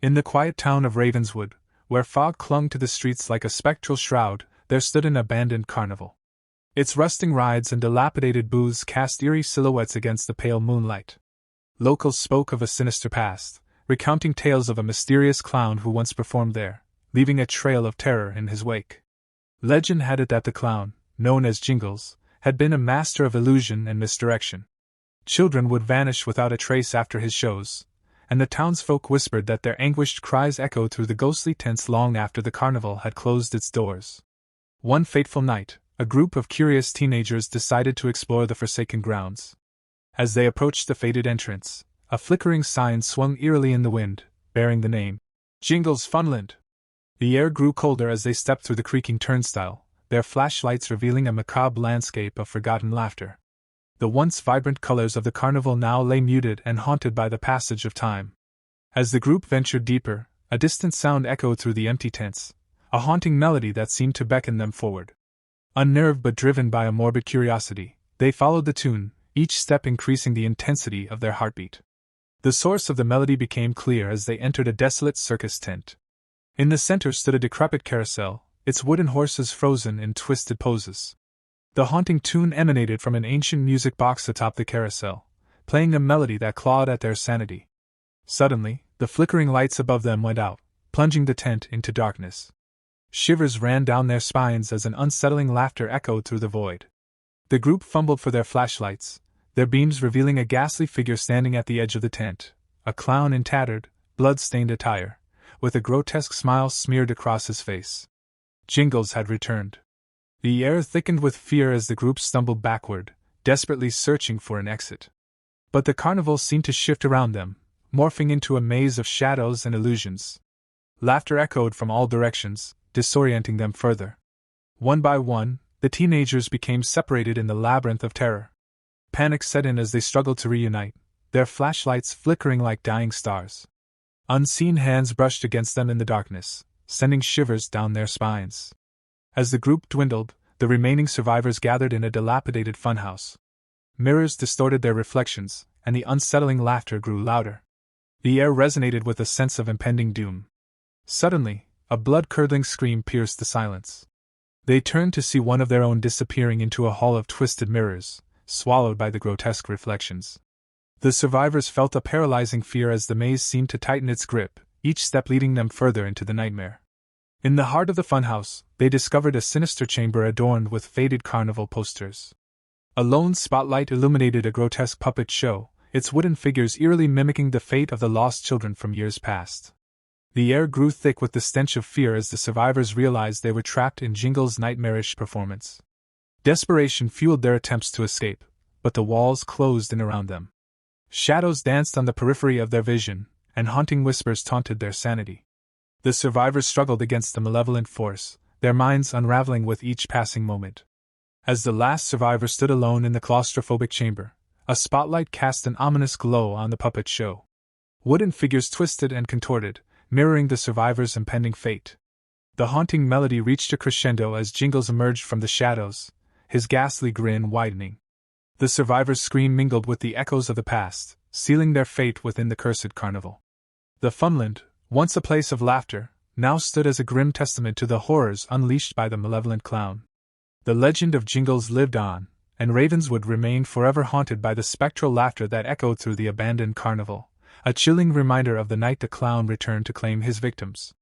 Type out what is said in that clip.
In the quiet town of Ravenswood, where fog clung to the streets like a spectral shroud, there stood an abandoned carnival. Its rusting rides and dilapidated booths cast eerie silhouettes against the pale moonlight. Locals spoke of a sinister past, recounting tales of a mysterious clown who once performed there, leaving a trail of terror in his wake. Legend had it that the clown, known as Jingles, had been a master of illusion and misdirection. Children would vanish without a trace after his shows, and the townsfolk whispered that their anguished cries echoed through the ghostly tents long after the carnival had closed its doors. One fateful night, a group of curious teenagers decided to explore the forsaken grounds. As they approached the fated entrance, a flickering sign swung eerily in the wind, bearing the name, Jingles Funland. The air grew colder as they stepped through the creaking turnstile, their flashlights revealing a macabre landscape of forgotten laughter. The once vibrant colors of the carnival now lay muted and haunted by the passage of time. As the group ventured deeper, a distant sound echoed through the empty tents, a haunting melody that seemed to beckon them forward. Unnerved but driven by a morbid curiosity, they followed the tune, each step increasing the intensity of their heartbeat. The source of the melody became clear as they entered a desolate circus tent. In the center stood a decrepit carousel, its wooden horses frozen in twisted poses. The haunting tune emanated from an ancient music box atop the carousel, playing a melody that clawed at their sanity. Suddenly, the flickering lights above them went out, plunging the tent into darkness. Shivers ran down their spines as an unsettling laughter echoed through the void. The group fumbled for their flashlights, their beams revealing a ghastly figure standing at the edge of the tent, a clown in tattered, blood-stained attire, with a grotesque smile smeared across his face. Jingles had returned. The air thickened with fear as the group stumbled backward, desperately searching for an exit. But the carnival seemed to shift around them, morphing into a maze of shadows and illusions. Laughter echoed from all directions, disorienting them further. One by one, the teenagers became separated in the labyrinth of terror. Panic set in as they struggled to reunite, their flashlights flickering like dying stars. Unseen hands brushed against them in the darkness, sending shivers down their spines. As the group dwindled, the remaining survivors gathered in a dilapidated funhouse. Mirrors distorted their reflections, and the unsettling laughter grew louder. The air resonated with a sense of impending doom. Suddenly, a blood-curdling scream pierced the silence. They turned to see one of their own disappearing into a hall of twisted mirrors, swallowed by the grotesque reflections. The survivors felt a paralyzing fear as the maze seemed to tighten its grip, each step leading them further into the nightmare. In the heart of the funhouse, they discovered a sinister chamber adorned with faded carnival posters. A lone spotlight illuminated a grotesque puppet show, its wooden figures eerily mimicking the fate of the lost children from years past. The air grew thick with the stench of fear as the survivors realized they were trapped in Jingles' nightmarish performance. Desperation fueled their attempts to escape, but the walls closed in around them. Shadows danced on the periphery of their vision, and haunting whispers taunted their sanity. The survivors struggled against the malevolent force, their minds unraveling with each passing moment. As the last survivor stood alone in the claustrophobic chamber, a spotlight cast an ominous glow on the puppet show. Wooden figures twisted and contorted, mirroring the survivors' impending fate. The haunting melody reached a crescendo as Jingles emerged from the shadows, his ghastly grin widening. The survivors' scream mingled with the echoes of the past, sealing their fate within the cursed carnival. The Funland, once a place of laughter, now stood as a grim testament to the horrors unleashed by the malevolent clown. The legend of Jingles lived on, and Ravenswood remained forever haunted by the spectral laughter that echoed through the abandoned carnival, a chilling reminder of the night the clown returned to claim his victims.